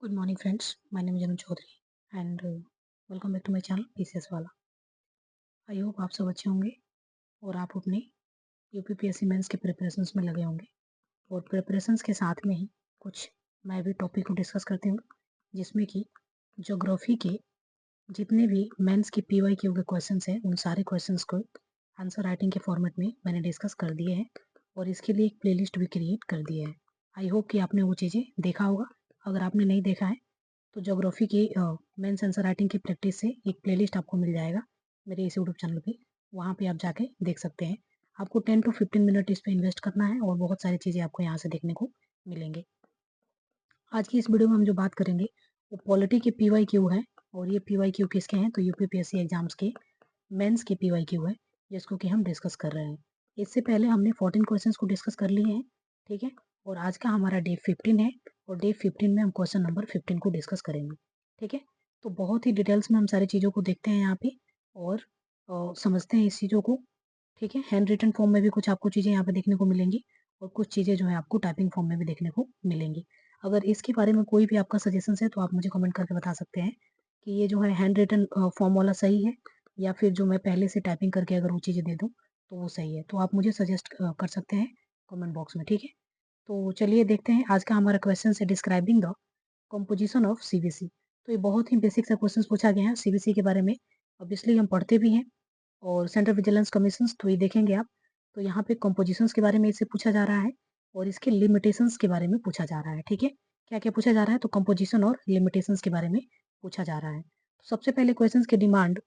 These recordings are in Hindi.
Good morning friends, my name is Janu Chaudhary and welcome back to my channel PCS वाला। आई होप आप सब अच्छे होंगे और आप अपने यूपीपीएससी मेंस के प्रिपरेशंस में लगे होंगे और प्रिपरेशंस के साथ में ही कुछ मैं भी टॉपिक को डिस्कस करती हूँ जिसमें कि ज्योग्राफी के जितने भी मेंस की पीवाईक्यू के क्वेश्चंस हैं उन सारे क्वेश्चंस को आंसर राइटिंग के फॉर्मेट में मैंने डिस्कस कर दिए हैं और इसके लिए एक प्लेलिस्ट भी क्रिएट कर दिया है। आई होप कि आपने वो चीज़ें देखा होगा। अगर आपने नहीं देखा है तो ज्योग्राफी की मेंस आंसर राइटिंग की प्रैक्टिस से एक प्लेलिस्ट आपको मिल जाएगा मेरे इस यूट्यूब चैनल पे, वहाँ पे आप जाके देख सकते हैं। आपको 10 to 15 मिनट इस पे इन्वेस्ट करना है और बहुत सारी चीज़ें आपको यहाँ से देखने को मिलेंगे। आज की इस वीडियो में हम जो बात करेंगे वो पॉलिटी के पीवाईक्यू है और ये पीवाईक्यू किसके हैं तो यूपीपीएससी एग्जाम्स के मेंस के पीवाईक्यू है जिसको कि हम डिस्कस कर रहे हैं। इससे पहले हमने 14 क्वेश्चंस को डिस्कस कर लिए हैं, ठीक है। और आज का हमारा डे 15 है और डे 15 में हम क्वेश्चन नंबर 15 को डिस्कस करेंगे, ठीक है। तो बहुत ही डिटेल्स में हम सारी चीज़ों को देखते हैं यहाँ पे और समझते हैं इस चीज़ों को, ठीक है। हैंड रिटन फॉर्म में भी कुछ आपको चीज़ें यहाँ पे देखने को मिलेंगी और कुछ चीज़ें जो है आपको टाइपिंग फॉर्म में भी देखने को मिलेंगी। अगर इसके बारे में कोई भी आपका सजेशंस है तो आप मुझे कमेंट करके बता सकते हैं कि ये जो है हैंड रिटन फॉर्म वाला सही है या फिर जो मैं पहले से टाइपिंग करके अगर वो चीज़ें दे दूँ तो वो सही है। तो आप मुझे सजेस्ट कर सकते हैं कमेंट बॉक्स में, ठीक है। तो चलिए देखते हैं आज का हमारा क्वेश्चन है describing the composition of CBC. तो ये बहुत ही बेसिक सा क्वेश्चन पूछा गया है सीबीसी के बारे में। ऑब्वियसली हम पढ़ते भी हैं और सेंट्रल विजिलेंस कमीशन तो ये देखेंगे आप। तो यहाँ पे कंपोजिशंस के बारे में इससे पूछा जा रहा है और इसके लिमिटेशंस के बारे में पूछा जा रहा है, ठीक है। क्या क्या पूछा जा रहा है तो कंपोजिशन और लिमिटेशंस के बारे में पूछा जा रहा है। तो सबसे पहले क्वेश्चन के डिमांड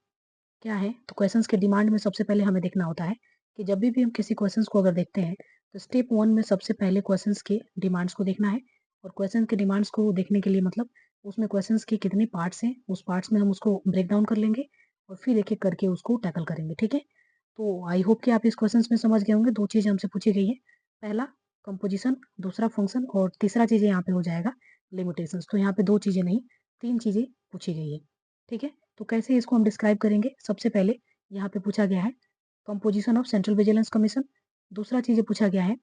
क्या है तो क्वेश्चंस के डिमांड में सबसे पहले हमें देखना होता है कि जब भी हम किसी क्वेश्चंस को अगर देखते हैं तो स्टेप 1 में सबसे पहले क्वेश्चंस के डिमांड्स को देखना है। और क्वेश्चन के डिमांड्स को देखने के लिए मतलब उसमें क्वेश्चंस के कितने पार्ट्स हैं उस पार्ट्स में हम उसको ब्रेक डाउन कर लेंगे और फिर एक एक करके उसको टैकल करेंगे, ठीक है। तो आई होप कि आप इस क्वेश्चन में समझ गए होंगे। दो चीजें हमसे पूछी गई है, पहला कंपोजिशन, दूसरा फंक्शन और तीसरा चीजें यहाँ पे हो जाएगा लिमिटेशंस। तो यहाँ पे दो चीजें नहीं 3 चीजें पूछी गई है, ठीक है। तो कैसे इसको हम डिस्क्राइब करेंगे, सबसे पहले यहाँ पे पूछा गया है composition of central vigilance commission, दूसरा चीजें पूछा गया है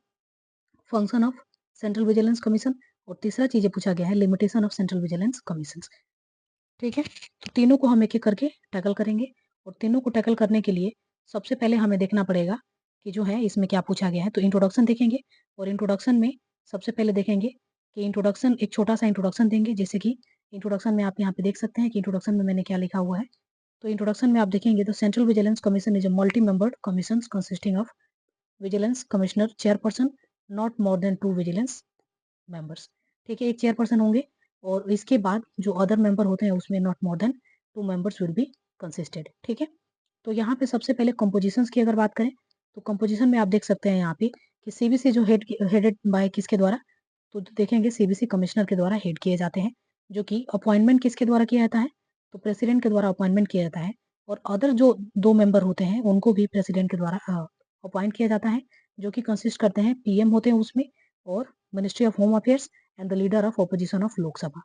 function of central vigilance commission और तीसरा चीजें पूछा गया है limitation of central vigilance commission, ठीक है। तो तीनों को हम एक एक करके टैकल करेंगे और तीनों को टैकल करने के लिए सबसे पहले हमें देखना पड़ेगा कि जो है इसमें क्या पूछा गया है। तो इंट्रोडक्शन देखेंगे और इंट्रोडक्शन में सबसे पहले देखेंगे कि इंट्रोडक्शन एक छोटा सा इंट्रोडक्शन देंगे, जैसे कि इंट्रोडक्शन में आप यहाँ पे देख सकते हैं कि इंट्रोडक्शन में मैंने क्या लिखा हुआ है। तो इंट्रोडक्शन में आप देखेंगे तो central vigilance commission is a multi membered commission consisting of vigilance commissioner chairperson not more than 2 vigilance members, ठीक है। एक चेयरपर्सन होंगे और इसके बाद जो अदर मेंबर होते हैं उसमें not more than 2 members will be consisted, ठीक है। तो यहाँ पे सबसे पहले कंपोजिशंस की अगर बात करें तो कंपोजिशन में आप देख सकते हैं यहाँ पे कि सीबीसी जो हेडेड बाय किसके द्वारा तो देखेंगे सीबीसी कमिश्नर के द्वारा हेड किए जाते हैं, जो कि अपॉइंटमेंट किसके द्वारा किया जाता है तो प्रेसिडेंट के द्वारा अपॉइंटमेंट किया जाता है। और अदर जो 2 मेंबर होते हैं उनको भी प्रेसिडेंट के द्वारा अपॉइंट किया जाता है, जो कि कंसिस्ट करते हैं पीएम होते हैं उसमें और ministry of home affairs and the leader of opposition of Lok Sabha,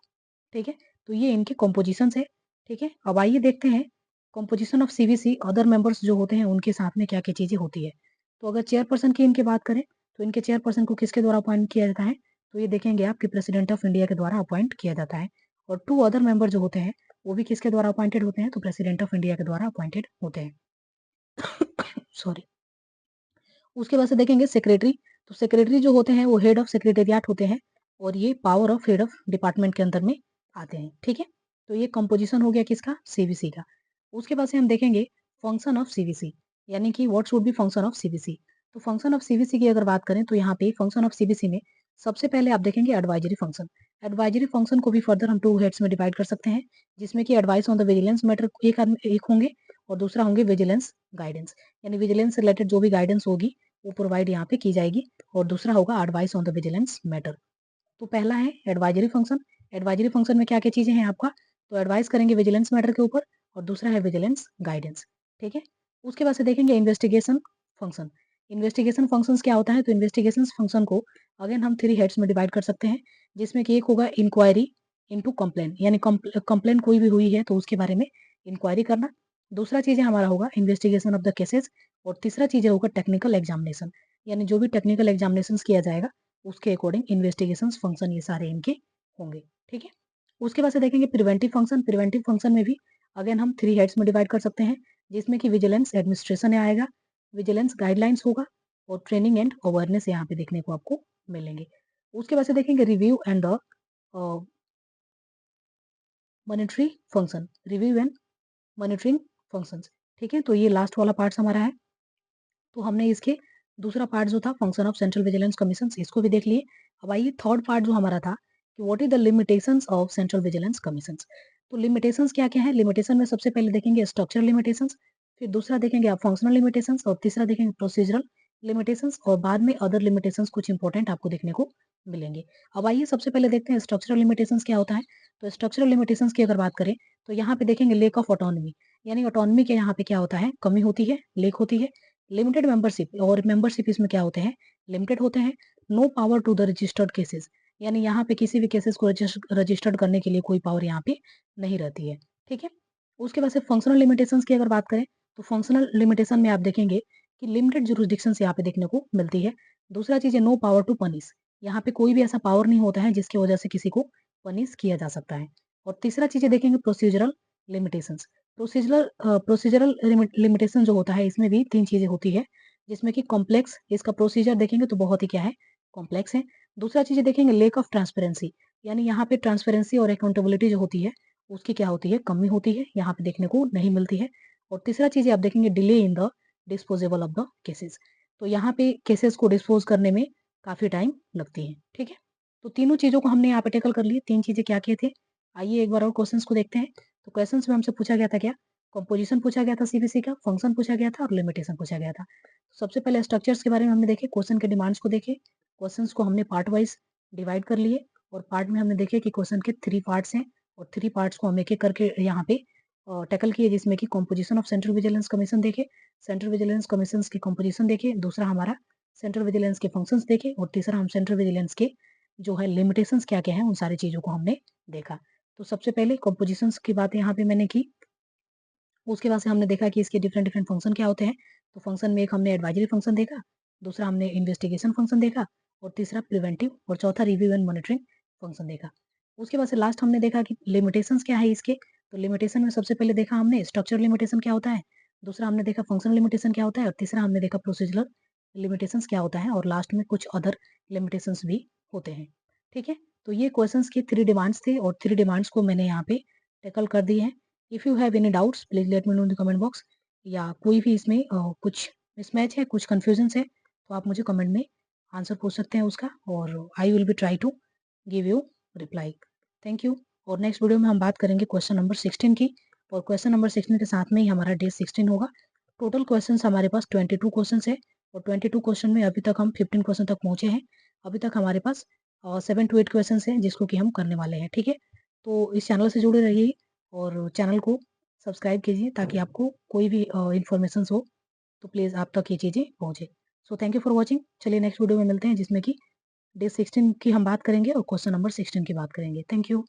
ठीक है। तो ये इनके कंपोजिशंस है, ठीक है। अब आइए देखते हैं composition of CBC other members जो होते हैं उनके साथ में क्या क्या चीजें होती है। तो अगर चेयरपर्सन की इनकी बात करें तो इनके चेयरपर्सन को किसके द्वारा अपॉइंट किया जाता है तो ये देखेंगे आपके प्रेसिडेंट ऑफ इंडिया के द्वारा अपॉइंट किया जाता है। और 2 अदर मेंबर जो होते हैं वो भी किसके द्वारा अपॉइंटेड होते हैं तो प्रेसिडेंट ऑफ इंडिया के द्वारा अपॉइंटेड होते हैं। सॉरी। उसके बाद से देखेंगे सेक्रेटरी, तो सेक्रेटरी जो होते हैं वो हेड ऑफ सेक्रेटेरिएट होते हैं और ये power of head of department के अंदर में आते हैं, ठीक है। तो ये कंपोजिशन हो गया किसका सीबीसी का। उसके बाद से हम देखेंगे फंक्शन ऑफ सीबीसी, यानी कि what should be function of CBC. तो फंक्शन ऑफ सीबीसी की अगर बात करें तो यहाँ पे फंक्शन ऑफ सीबीसी में सबसे पहले आप देखेंगे एडवाइजरी फंक्शन। एडवाइजरी फंक्शन को भी फर्दर हम 2 हेड्स में डिवाइड कर सकते हैं, जिसमें कि advice on the vigilance matter एक होंगे और दूसरा होंगे विजिलेंस गाइडेंस, यानी विजिलेंस से रिलेटेड जो भी गाइडेंस होगी वो प्रोवाइड यहाँ पे की जाएगी। और दूसरा होगा advice on the vigilance matter. तो पहला है एडवाइजरी फंक्शन। एडवाइजरी फंक्शन में क्या क्या चीजें हैं आपका तो एडवाइस करेंगे विजिलेंस मैटर के ऊपर और दूसरा है विजिलेंस गाइडेंस, ठीक है। उसके बाद से देखेंगे इन्वेस्टिगेशन फंक्शन। इन्वेस्टिगेशन फंक्शंस क्या होता है तो इन्वेस्टिगेशन फंक्शन को अगेन हम 3 हेड्स में डिवाइड कर सकते हैं, जिसमें कि एक होगा इंक्वायरी इनटू कंप्लेन, यानी कंप्लेन कोई भी हुई है तो उसके बारे में इंक्वायरी करना। दूसरा चीज हमारा होगा इन्वेस्टिगेशन ऑफ द केसेस और तीसरा चीज होगा टेक्निकल एग्जामिनेशन, यानी जो भी टेक्निकल एग्जामिनेशन किया जाएगा उसके अकॉर्डिंग इन्वेस्टिगेशन फंक्शन ये सारे इनके होंगे, ठीक है। उसके बाद से देखेंगे प्रिवेंटिव फंक्शन। प्रिवेंटिव फंक्शन में भी अगेन हम 3 हेड्स में डिवाइड कर सकते हैं, जिसमें कि विजिलेंस एडमिनिस्ट्रेशन आएगा, विजिलेंस गाइडलाइंस होगा और ट्रेनिंग एंड अवेयरनेस यहाँ पे देखने को आपको मिलेंगे। उसके बाद से देखेंगे review and monetary function, review and monitoring functions. ठीक है, तो ये लास्ट वाला पार्ट हमारा है। तो हमने इसके दूसरा पार्ट जो था function of central vigilance commission, इसको भी देख लिए। अब आइए थर्ड पार्ट जो हमारा था कि what is the limitations of central vigilance commission. तो लिमिटेशंस क्या क्या है? लिमिटेशन में सबसे पहले देखेंगे स्ट्रक्चरल लिमिटेशंस, फिर दूसरा देखेंगे आप फंक्शनल लिमिटेशंस और तीसरा देखेंगे प्रोसीजरल लिमिटेशंस और बाद में अदर लिमिटेशंस कुछ इंपॉर्टेंट आपको देखने को मिलेंगे। अब आइए सबसे पहले देखते हैं स्ट्रक्चरल लिमिटेशंस क्या होता है। तो स्ट्रक्चरल लिमिटेशंस की अगर बात करें तो यहाँ पे देखेंगे लेक ऑफ ऑटोनॉमी, यानी ऑटोनॉमी के यहाँ पे क्या होता है, कमी होती है, लेक होती है। लिमिटेड मेंबरशिप, और मेंबरशिप इसमें क्या होते हैं, लिमिटेड होते हैं। No power to the registered cases, यानी यहाँ पे किसी भी केसेस को रजिस्टर्ड करने के लिए कोई पावर यहाँ पे नहीं रहती है। ठीक है, उसके बाद से फंक्शनल लिमिटेशंस की अगर बात करें तो फंक्शनल लिमिटेशन में आप देखेंगे कि लिमिटेड जुरिसडिक्शन यहाँ पे देखने को मिलती है। दूसरा चीज है नो पावर टू पनिश, यहाँ पे कोई भी ऐसा पावर नहीं होता है जिसकी वजह से किसी को पनिश किया जा सकता है। और तीसरा चीज देखेंगे प्रोसीजरल लिमिटेशंस। प्रोसीजरल लिमिटेशन जो होता है इसमें भी 3 चीजें होती है, जिसमें कि कॉम्प्लेक्स, इसका प्रोसीजर देखेंगे तो बहुत ही क्या है, कॉम्प्लेक्स है। दूसरा चीज देखेंगे लेक ऑफ ट्रांसपेरेंसी, यानी यहाँ पे ट्रांसपेरेंसी और अकाउंटेबिलिटी जो होती है उसकी क्या होती है, कमी होती है, यहाँ पे देखने को नहीं मिलती है। और तीसरा चीज आप देखेंगे delay in the disposable of the cases, तो यहाँ पे केसेस को डिस्पोज करने में काफी टाइम लगती है। ठीक है, तो तीनों चीजों को हमने यहाँ पे टेकल कर लिए। 3 चीजें क्या किए थे, आइए एक बार और क्वेश्चंस को देखते हैं। तो क्वेश्चंस में हमसे पूछा गया था क्या, कंपोजिशन पूछा गया था सीबीसी का, फंक्शन पूछा गया था और लिमिटेशन पूछा गया था। सबसे पहले स्ट्रक्चर्स के बारे में हमने देखे, क्वेश्चन के डिमांड्स को देखे, क्वेश्चंस को हमने पार्ट वाइज डिवाइड कर लिए और पार्ट में हमने देखे कि क्वेश्चन के 3 पार्ट्स हैं और 3 पार्ट्स को हम एक एक करके यहाँ पे टैकल किए, जिसमें कि composition of central vigilance commission देखे, सेंट्रल विजिलेंस कमीशन की कंपोजिशन देखे, दूसरा हमारा सेंट्रल विजिलेंस के फंक्शंस देखे और तीसरा हम सेंट्रल विजिलेंस के जो है लिमिटेशंस क्या क्या है उन सारी चीजों को हमने देखा। तो सबसे पहले कंपोजिशंस की बात यहाँ पे मैंने की, उसके बाद से हमने देखा कि इसके डिफरेंट डिफरेंट फंक्शन क्या होते हैं। तो फंक्शन में एक हमने एडवाइजरी फंक्शन देखा, दूसरा हमने इन्वेस्टिगेशन फंक्शन देखा और तीसरा प्रिवेंटिव और चौथा रिव्यू एंड मॉनिटरिंग फंक्शन देखा। उसके बाद से लास्ट हमने देखा कि लिमिटेशंस क्या है इसके। तो लिमिटेशन में सबसे पहले देखा हमने स्ट्रक्चर लिमिटेशन क्या होता है, दूसरा हमने देखा फंक्शनल लिमिटेशन क्या होता है और तीसरा हमने देखा प्रोसीजरल लिमिटेशंस क्या होता है और लास्ट में कुछ अदर लिमिटेशंस भी होते हैं। ठीक है, तो ये क्वेश्चंस की 3 डिमांड्स थे और 3 डिमांड्स को मैंने यहाँ पे टैकल कर दिए हैं। If you have any doubts please let me know in the comment box, या कोई भी इसमें कुछ मिसमैच है, कुछ कंफ्यूजन है तो आप मुझे कमेंट में आंसर पूछ सकते हैं उसका और I will be try to give you reply. Thank you. और नेक्स्ट वीडियो में हम बात करेंगे क्वेश्चन नंबर 16 की और क्वेश्चन नंबर 16 के साथ में ही हमारा डे 16 होगा। टोटल क्वेश्चन हमारे पास 22 क्वेश्चन है और 22 क्वेश्चन में अभी तक हम 15 क्वेश्चन तक पहुंचे हैं। अभी तक हमारे पास 7 to 8 क्वेश्चन हैं जिसको कि हम करने वाले हैं। ठीक है, तो इस चैनल से जुड़े रहिए और चैनल को सब्सक्राइब कीजिए ताकि आपको कोई भी इंफॉर्मेशन हो तो प्लीज़ आप तक ये चीज़ें पहुँचे। So thank you for watching. चलिए नेक्स्ट वीडियो में मिलते हैं जिसमें कि डे 16 की हम बात करेंगे और क्वेश्चन नंबर 16 की बात करेंगे। Thank you.